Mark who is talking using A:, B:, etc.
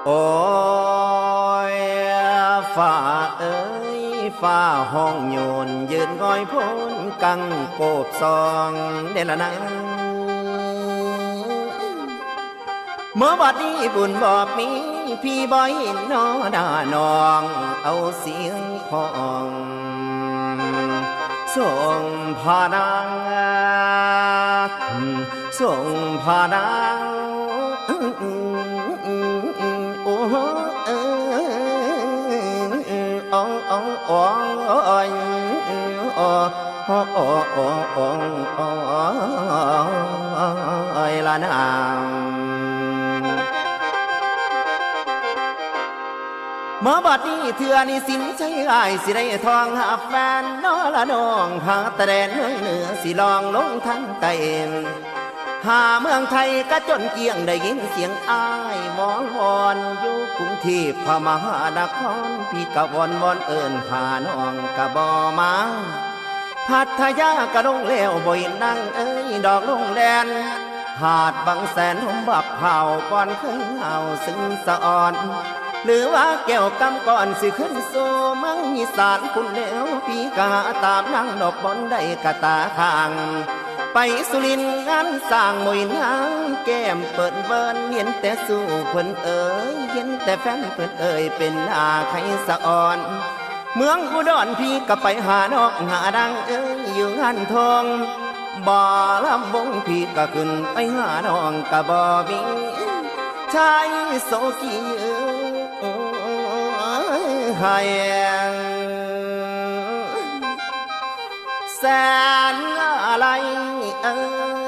A: โอ้ยฝ่าเอ้ยฝ่าห้องโยนยืนก้อยพ้นกังโกบซองเดละนังเมื่อบัดนี้บุญบอกมีพี่บ่อยนอดานองเอาเสียงของส่งพานางส่งพานางโอ้เออโอ้ยโอ้ยละนางเมื่อบัดนี้เถื่อนี่สินใจอ้ายสิได้ทองหาแฟนน้อละน้องพาตะแดนเหนือสิลองลงทั้งไตหาเมืองไทยก็จนเกี่ยงได้ยินเสียงอ้ายวอนวอนอยู่กรุงเทพพมหานครพี่กะวอนวอนเอิญหาน้องกะบ่มาพัทยากะลงแล้วบ่อยนั่งเอ้ยดอกลงแดนหาดบางแสนหอมบักเผาก่อนขึ้นเฮาซึ่งสะอ่อนหรือว่าแก้วกำก่อนสิขึ้นสู่เมืองอีสานคุณแล้วพี่กะตามนั่งดอกบอนได้กะตาข้างไปสุรินทร์งานสร้างมวยนางแก้มเปิดเบินเห็นแต่สู้เพิ่นเอ๋ยเห็นแต่แฟนเพิ่นเอ๋ยเป็นอาใครสะอ่อนเมืองอุดรพี่ก็ไปหานอกหาดังเอ๋ยอยู่งานทองบ่ลำบงพี่ก็ขึ้นไปหาน้องก็บ่มีชายโสกีให้แสนอะไรเอ๋ย